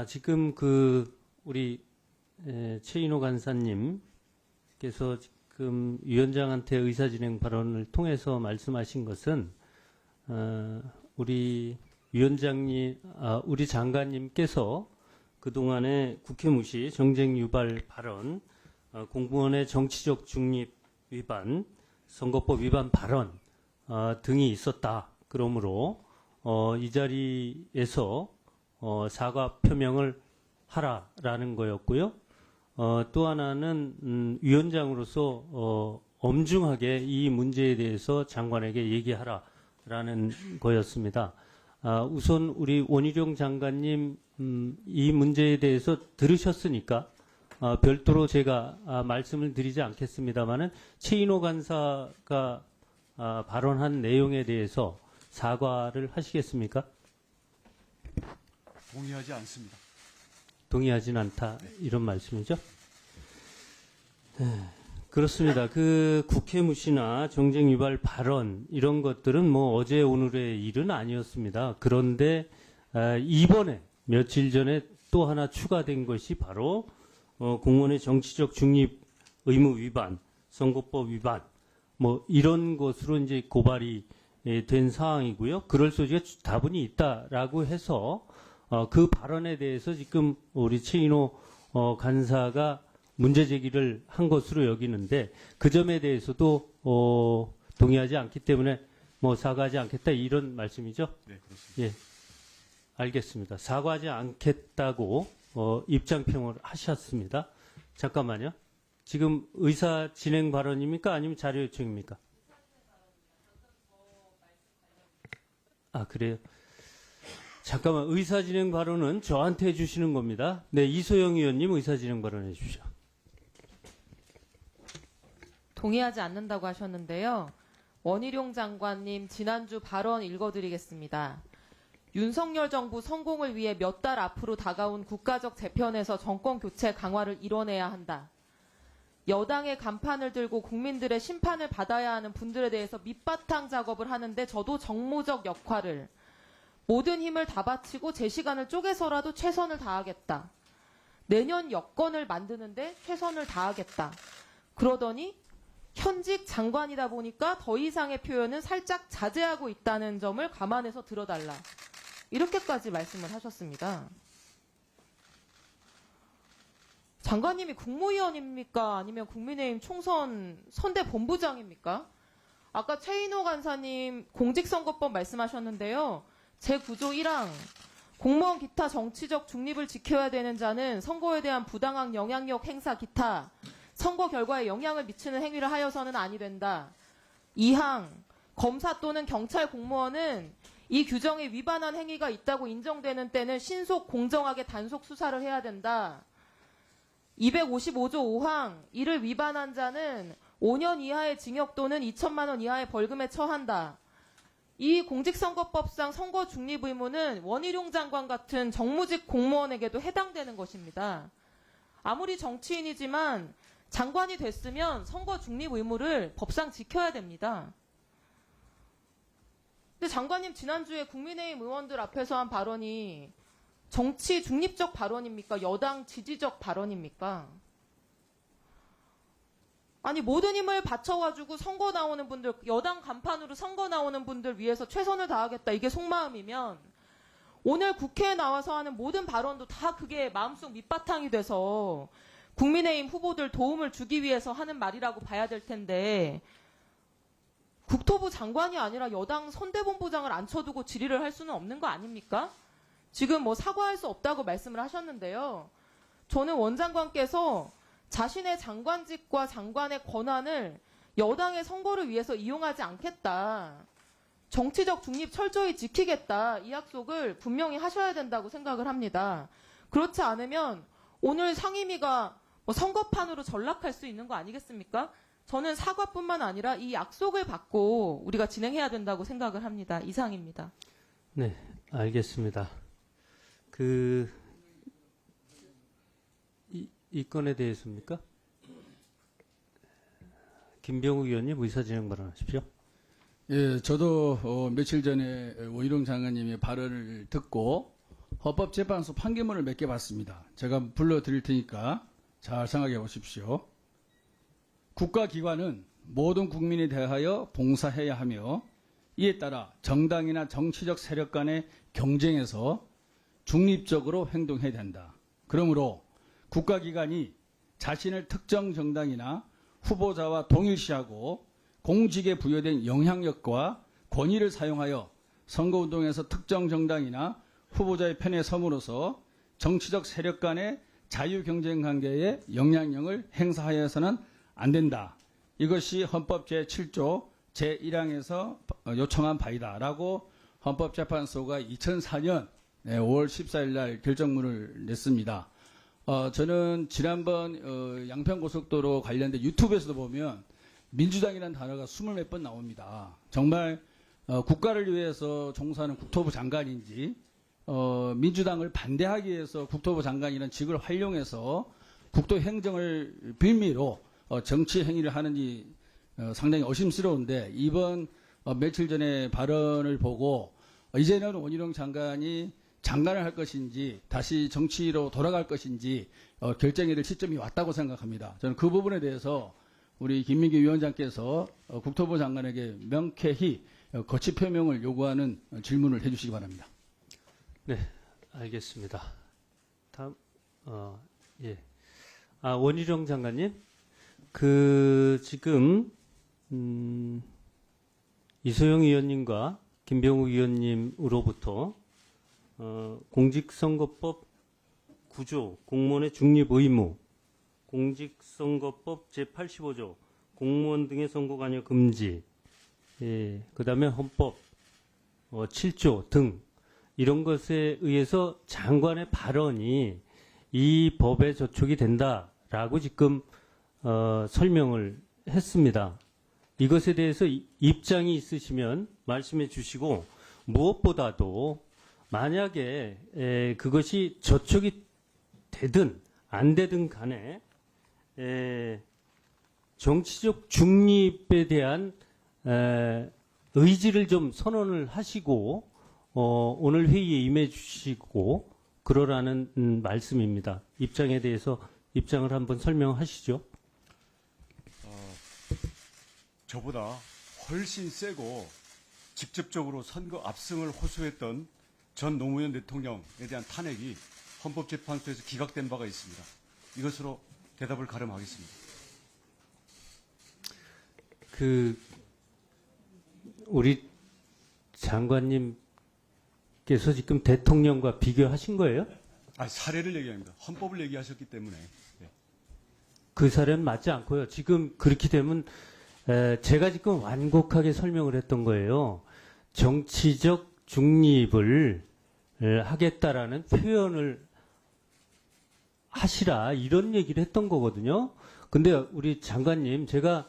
지금 우리 최인호 간사님께서 지금 위원장한테 의사진행 발언을 통해서 말씀하신 것은 우리 위원장님, 우리 장관님께서 그동안의 국회 무시, 정쟁 유발 발언, 공무원의 정치적 중립 위반, 선거법 위반 발언 등이 있었다. 그러므로 이 자리에서 사과 표명을 하라라는 거였고요. 또 하나는 위원장으로서 엄중하게 이 문제에 대해서 장관에게 얘기하라라는 거였습니다. 우선 우리 원희룡 장관님 이 문제에 대해서 들으셨으니까 별도로 제가 말씀을 드리지 않겠습니다만은 최인호 간사가 발언한 내용에 대해서 사과를 하시겠습니까? 동의하지 않습니다. 동의하진 않다 이런 말씀이죠? 그렇습니다. 국회 무시나 정쟁 유발 발언 이런 것들은 뭐 어제 오늘의 일은 아니었습니다. 그런데 이번에 며칠 전에 또 하나 추가된 것이 바로 공무원의 정치적 중립 의무 위반, 선거법 위반 뭐 이런 것으로 이제 고발이 된 상황이고요. 그럴 소지가 다분히 있다라고 해서 그 발언에 대해서 지금 우리 최인호 간사가 문제 제기를 한 것으로 여기는데 그 점에 대해서도 동의하지 않기 때문에 뭐 사과하지 않겠다 이런 말씀이죠? 네, 그렇습니다. 예, 알겠습니다. 사과하지 않겠다고 입장평을 하셨습니다. 잠깐만요. 지금 의사 진행 발언입니까? 아니면 자료 요청입니까? 그래요? 잠깐만, 의사진행 발언은 저한테 해주시는 겁니다. 네, 이소영 의원님 의사진행 발언 해주십시오. 동의하지 않는다고 하셨는데요. 원희룡 장관님 지난주 발언 읽어드리겠습니다. 윤석열 정부 성공을 위해 몇 달 앞으로 다가온 국가적 재편에서 정권 교체 강화를 이뤄내야 한다. 여당의 간판을 들고 국민들의 심판을 받아야 하는 분들에 대해서 밑바탕 작업을 하는데 저도 정무적 역할을 모든 힘을 다 바치고 제 시간을 쪼개서라도 최선을 다하겠다. 내년 여건을 만드는데 최선을 다하겠다. 그러더니 현직 장관이다 보니까 더 이상의 표현은 살짝 자제하고 있다는 점을 감안해서 들어달라. 이렇게까지 말씀을 하셨습니다. 장관님이 국무위원입니까? 아니면 국민의힘 총선 선대본부장입니까? 아까 최인호 간사님 공직선거법 말씀하셨는데요. 제9조 1항 공무원 기타 정치적 중립을 지켜야 되는 자는 선거에 대한 부당한 영향력 행사 기타 선거 결과에 영향을 미치는 행위를 하여서는 아니 된다. 2항 검사 또는 경찰 공무원은 이 규정에 위반한 행위가 있다고 인정되는 때는 신속 공정하게 단속 수사를 해야 된다. 255조 5항 이를 위반한 자는 5년 이하의 징역 또는 2천만 원 이하의 벌금에 처한다. 이 공직선거법상 선거 중립 의무는 원희룡 장관 같은 정무직 공무원에게도 해당되는 것입니다. 아무리 정치인이지만 장관이 됐으면 선거 중립 의무를 법상 지켜야 됩니다. 근데 장관님 지난주에 국민의힘 의원들 앞에서 한 발언이 정치 중립적 발언입니까? 여당 지지적 발언입니까? 아니 모든 힘을 바쳐가지고 선거 나오는 분들, 여당 간판으로 선거 나오는 분들 위해서 최선을 다하겠다. 이게 속마음이면 오늘 국회에 나와서 하는 모든 발언도 다 그게 마음속 밑바탕이 돼서 국민의힘 후보들 도움을 주기 위해서 하는 말이라고 봐야 될 텐데 국토부 장관이 아니라 여당 선대본부장을 앉혀두고 질의를 할 수는 없는 거 아닙니까? 지금 뭐 사과할 수 없다고 말씀을 하셨는데요. 저는 원 장관께서 자신의 장관직과 장관의 권한을 여당의 선거를 위해서 이용하지 않겠다. 정치적 중립 철저히 지키겠다. 이 약속을 분명히 하셔야 된다고 생각을 합니다. 그렇지 않으면 오늘 상임위가 뭐 선거판으로 전락할 수 있는 거 아니겠습니까? 저는 사과뿐만 아니라 이 약속을 받고 우리가 진행해야 된다고 생각을 합니다. 이상입니다. 네, 알겠습니다. 이 건에 대해서입니까? 김병욱 의원님 의사진행 발언하십시오. 예, 저도 며칠 전에 원희룡 장관님의 발언을 듣고 헌법재판소 판결문을 몇 개 봤습니다. 제가 불러드릴 테니까 잘 생각해 보십시오. 국가기관은 모든 국민에 대하여 봉사해야 하며 이에 따라 정당이나 정치적 세력 간의 경쟁에서 중립적으로 행동해야 된다. 그러므로 국가기관이 자신을 특정 정당이나 후보자와 동일시하고 공직에 부여된 영향력과 권위를 사용하여 선거운동에서 특정 정당이나 후보자의 편에 섬으로써 정치적 세력 간의 자유경쟁 관계에 영향력을 행사하여서는 안 된다. 이것이 헌법 제7조 제1항에서 요청한 바이다라고 헌법재판소가 2004년 5월 14일 날 결정문을 냈습니다. 저는 지난번 양평고속도로 관련된 유튜브에서도 보면 민주당이라는 단어가 20몇 번 나옵니다. 정말 국가를 위해서 종사하는 국토부 장관인지 민주당을 반대하기 위해서 국토부 장관이라는 직을 활용해서 국토행정을 빌미로 정치 행위를 하는지 상당히 의심스러운데 이번 며칠 전에 발언을 보고 이제는 원희룡 장관이 장관을 할 것인지 다시 정치로 돌아갈 것인지 결정해야 될 시점이 왔다고 생각합니다. 저는 그 부분에 대해서 우리 김민기 위원장께서 국토부 장관에게 명쾌히 거치 표명을 요구하는 질문을 해주시기 바랍니다. 네, 알겠습니다. 다음, 예. 원희룡 장관님, 지금, 이소영 의원님과 김병욱 의원님으로부터, 공직선거법 9조, 공무원의 중립 의무, 공직선거법 제85조, 공무원 등의 선거 관여 금지, 예, 그 다음에 헌법 7조 등, 이런 것에 의해서 장관의 발언이 이 법에 저촉이 된다라고 지금 설명을 했습니다. 이것에 대해서 입장이 있으시면 말씀해 주시고 무엇보다도 만약에 그것이 저촉이 되든 안 되든 간에 정치적 중립에 대한 의지를 좀 선언을 하시고 오늘 회의에 임해 주시고 그러라는 말씀입니다. 입장에 대해서 입장을 한번 설명하시죠. 저보다 훨씬 세고 직접적으로 선거 압승을 호소했던 전 노무현 대통령에 대한 탄핵이 헌법재판소에서 기각된 바가 있습니다. 이것으로 대답을 가름하겠습니다. 우리 장관님께서 지금 대통령과 비교하신 거예요? 사례를 얘기합니다. 헌법을 얘기하셨기 때문에. 네. 그 사례는 맞지 않고요. 지금 그렇게 되면 제가 지금 완곡하게 설명을 했던 거예요. 정치적 중립을 하겠다라는 표현을 하시라 이런 얘기를 했던 거거든요. 근데 우리 장관님 제가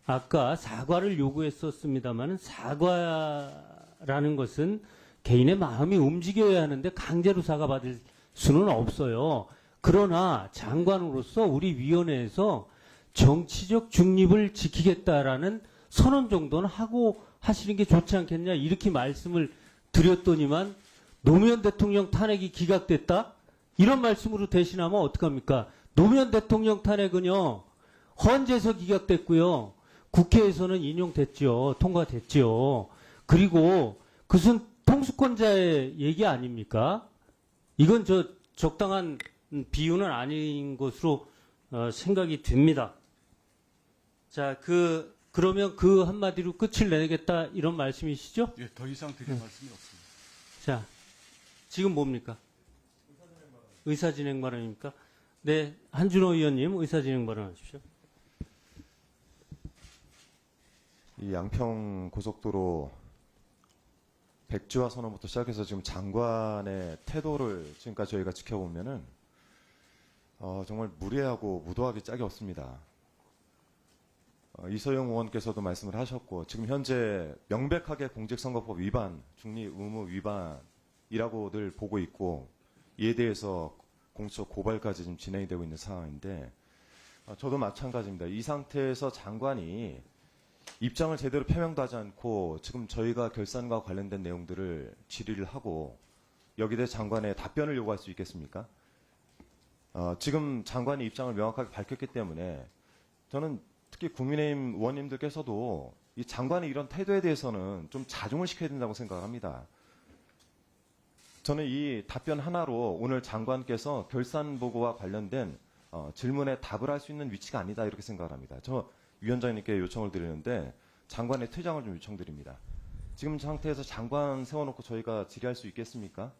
아까 사과를 요구했었습니다만 사과라는 것은 개인의 마음이 움직여야 하는데 강제로 사과받을 수는 없어요. 그러나 장관으로서 우리 위원회에서 정치적 중립을 지키겠다라는 선언 정도는 하고 하시는 게 좋지 않겠냐 이렇게 말씀을 드렸더니만 노무현 대통령 탄핵이 기각됐다? 이런 말씀으로 대신하면 어떡합니까? 노무현 대통령 탄핵은요 헌재에서 기각됐고요 국회에서는 인용됐죠. 통과됐죠. 그리고 그것은 통수권자의 얘기 아닙니까? 이건 적당한 비유는 아닌 것으로 생각이 됩니다. 자, 그러면 그 한마디로 끝을 내겠다 이런 말씀이시죠? 예, 더 이상 드릴 말씀이 없습니다. 자, 지금 뭡니까? 의사진행 발언입니까? 네, 한준호 의원님 의사진행 발언하십시오. 이 양평 고속도로 백지화 선언부터 시작해서 지금 장관의 태도를 지금까지 저희가 지켜보면은 정말 무례하고 무도하기 짝이 없습니다. 이소영 의원께서도 말씀을 하셨고 지금 현재 명백하게 공직선거법 위반, 중립 의무 위반이라고 늘 보고 있고 이에 대해서 공수처 고발까지 지금 진행이 되고 있는 상황인데 저도 마찬가지입니다. 이 상태에서 장관이 입장을 제대로 표명도 하지 않고 지금 저희가 결산과 관련된 내용들을 질의를 하고 여기에 대해 장관의 답변을 요구할 수 있겠습니까? 지금 장관이 입장을 명확하게 밝혔기 때문에 저는 특히 국민의힘 의원님들께서도 이 장관의 이런 태도에 대해서는 좀 자중을 시켜야 된다고 생각을 합니다. 저는 이 답변 하나로 오늘 장관께서 결산 보고와 관련된 질문에 답을 할 수 있는 위치가 아니다 이렇게 생각을 합니다. 저 위원장님께 요청을 드리는데 장관의 퇴장을 좀 요청드립니다. 지금 상태에서 장관 세워놓고 저희가 질의할 수 있겠습니까?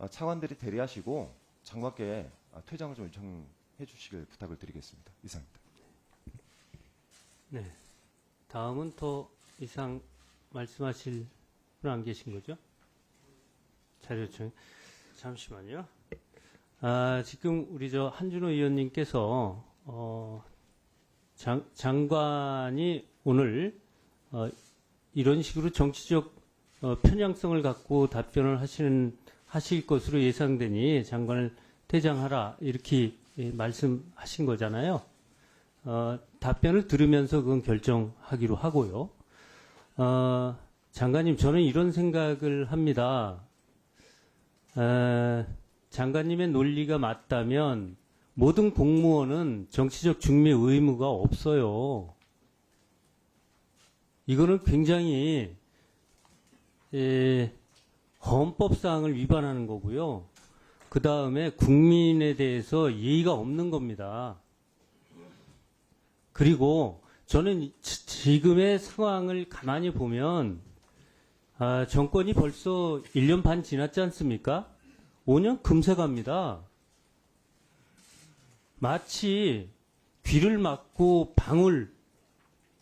차관들이 대리하시고 장관께 퇴장을 좀 요청해 주시길 부탁을 드리겠습니다. 이상입니다. 네. 다음은 더 이상 말씀하실 분 안 계신 거죠? 자료 요청. 잠시만요. 지금 우리 저 한준호 의원님께서 장관이 오늘 이런 식으로 정치적 편향성을 갖고 답변을 하실 것으로 예상되니 장관을 퇴장하라 이렇게 말씀하신 거잖아요. 답변을 들으면서 그건 결정하기로 하고요. 장관님, 저는 이런 생각을 합니다. 장관님의 논리가 맞다면 모든 공무원은 정치적 중매 의무가 없어요. 이거는 굉장히 헌법사항을 위반하는 거고요. 그 다음에 국민에 대해서 예의가 없는 겁니다. 그리고 저는 지금의 상황을 가만히 보면 정권이 벌써 1년 반 지났지 않습니까? 5년 금세 갑니다. 마치 귀를 막고 방울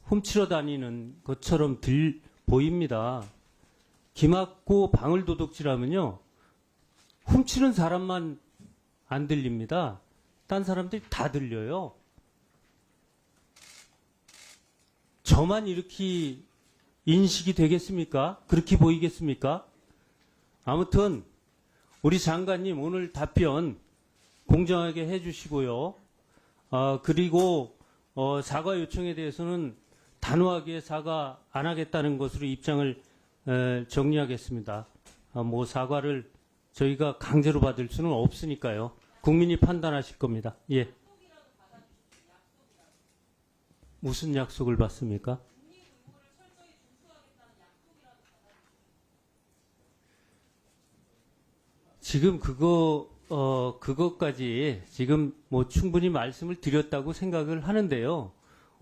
훔치러 다니는 것처럼 보입니다. 귀 막고 방울 도둑질하면요. 훔치는 사람만 안 들립니다. 딴 사람들이 다 들려요. 저만 이렇게 인식이 되겠습니까? 그렇게 보이겠습니까? 아무튼 우리 장관님 오늘 답변 공정하게 해주시고요. 그리고 사과 요청에 대해서는 단호하게 사과 안 하겠다는 것으로 입장을 정리하겠습니다. 뭐 사과를 저희가 강제로 받을 수는 없으니까요. 국민이 판단하실 겁니다. 예. 무슨 약속을 받습니까? 지금 그것까지 지금 뭐 충분히 말씀을 드렸다고 생각을 하는데요.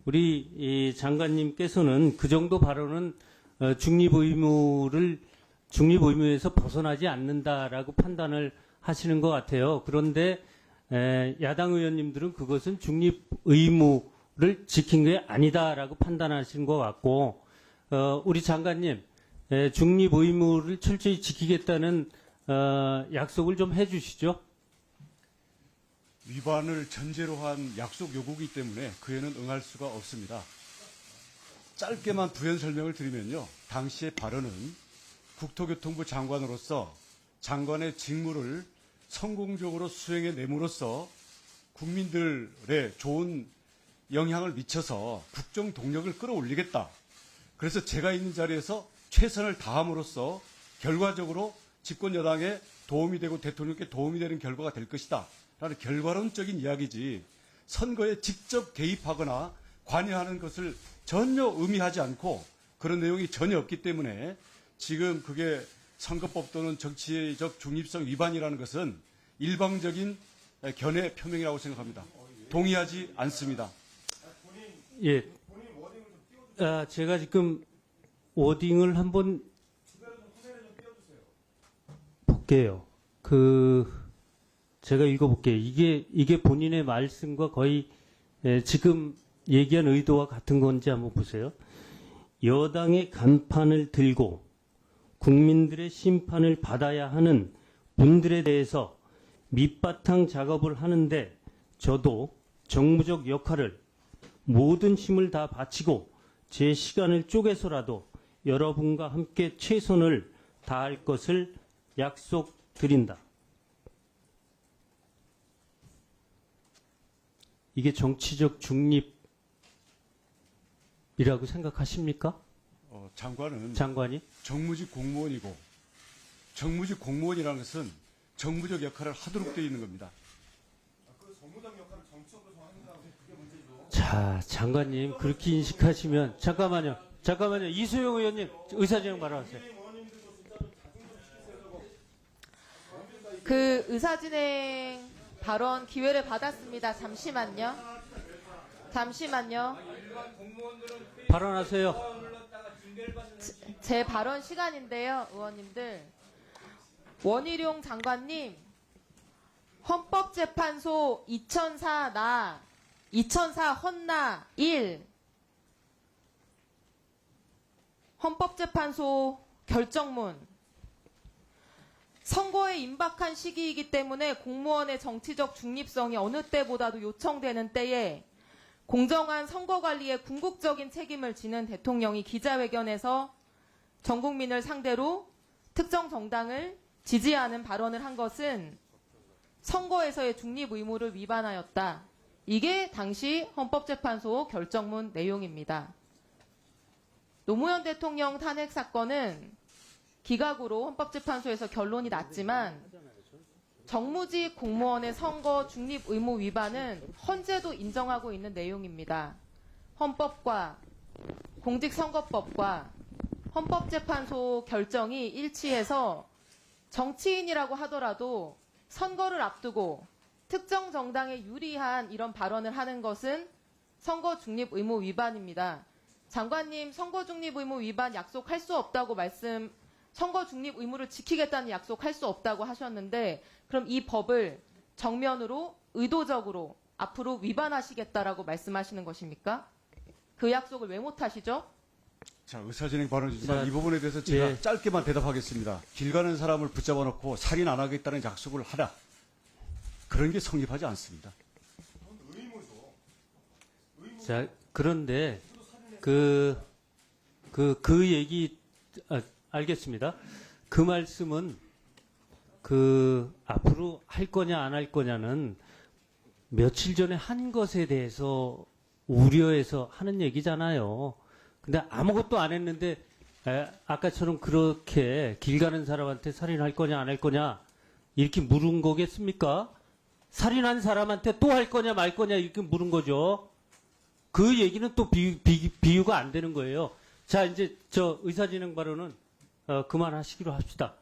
우리 이 장관님께서는 그 정도 발언은 중립 의무에서 벗어나지 않는다라고 판단을 하시는 것 같아요. 그런데 야당 의원님들은 그것은 중립 의무를 지킨 게 아니다라고 판단하시는 것 같고, 우리 장관님 중립 의무를 철저히 지키겠다는 약속을 좀 해주시죠. 위반을 전제로 한 약속 요구이기 때문에 그에는 응할 수가 없습니다. 짧게만 부연 설명을 드리면요. 당시의 발언은 국토교통부 장관으로서 장관의 직무를 성공적으로 수행해 내므로써 국민들의 좋은 영향을 미쳐서 국정 동력을 끌어올리겠다. 그래서 제가 있는 자리에서 최선을 다함으로써 결과적으로 집권 여당에 도움이 되고 대통령께 도움이 되는 결과가 될 것이다. 라는 결과론적인 이야기지 선거에 직접 개입하거나 관여하는 것을 전혀 의미하지 않고 그런 내용이 전혀 없기 때문에 지금 그게 선거법 또는 정치적 중립성 위반이라는 것은 일방적인 견해 표명이라고 생각합니다. 동의하지 않습니다. 예. 제가 지금 워딩을 한번 볼게요. 제가 읽어볼게요. 이게 본인의 말씀과 거의 지금 얘기한 의도와 같은 건지 한번 보세요. 여당의 간판을 들고 국민들의 심판을 받아야 하는 분들에 대해서 밑바탕 작업을 하는데 저도 정무적 역할을 모든 힘을 다 바치고 제 시간을 쪼개서라도 여러분과 함께 최선을 다할 것을 약속드린다. 이게 정치적 중립이라고 생각하십니까? 장관은 장관이? 정무직 공무원이고 정무직 공무원이라는 것은 정무적 역할을 하도록 되어 있는 겁니다. 자, 장관님 그렇게 인식하시면 잠깐만요. 이소영 의원님 의사진행 발언하세요. 그 의사진행 발언 기회를 받았습니다. 잠시만요. 발언하세요. 제 발언 시간인데요, 의원님들. 원희룡 장관님, 헌법재판소 2004 헌나 1 헌법재판소 결정문 선거에 임박한 시기이기 때문에 공무원의 정치적 중립성이 어느 때보다도 요청되는 때에 공정한 선거관리에 궁극적인 책임을 지는 대통령이 기자회견에서 전 국민을 상대로 특정 정당을 지지하는 발언을 한 것은 선거에서의 중립 의무를 위반하였다. 이게 당시 헌법재판소 결정문 내용입니다. 노무현 대통령 탄핵 사건은 기각으로 헌법재판소에서 결론이 났지만 정무직 공무원의 선거 중립 의무 위반은 헌재도 인정하고 있는 내용입니다. 헌법과 공직선거법과 헌법재판소 결정이 일치해서 정치인이라고 하더라도 선거를 앞두고 특정 정당에 유리한 이런 발언을 하는 것은 선거 중립 의무 위반입니다. 장관님 선거 중립 의무 위반 약속할 수 없다고 선거 중립 의무를 지키겠다는 약속할 수 없다고 하셨는데 그럼 이 법을 정면으로 의도적으로 앞으로 위반하시겠다라고 말씀하시는 것입니까? 그 약속을 왜 못하시죠? 자, 의사진행 발언이지만 자, 이 부분에 대해서 제가 예. 짧게만 대답하겠습니다. 길 가는 사람을 붙잡아 놓고 살인 안 하겠다는 약속을 하라. 그런 게 성립하지 않습니다. 자, 그런데 그 얘기 알겠습니다. 그 말씀은 앞으로 할 거냐 안 할 거냐는 며칠 전에 한 것에 대해서 우려해서 하는 얘기잖아요. 근데 아무것도 안 했는데 아까처럼 그렇게 길 가는 사람한테 살인할 거냐 안 할 거냐 이렇게 물은 거겠습니까? 살인한 사람한테 또 할 거냐 말 거냐 이렇게 물은 거죠. 그 얘기는 또 비유가 안 되는 거예요. 자, 이제 저 의사진행 발언은 그만하시기로 합시다.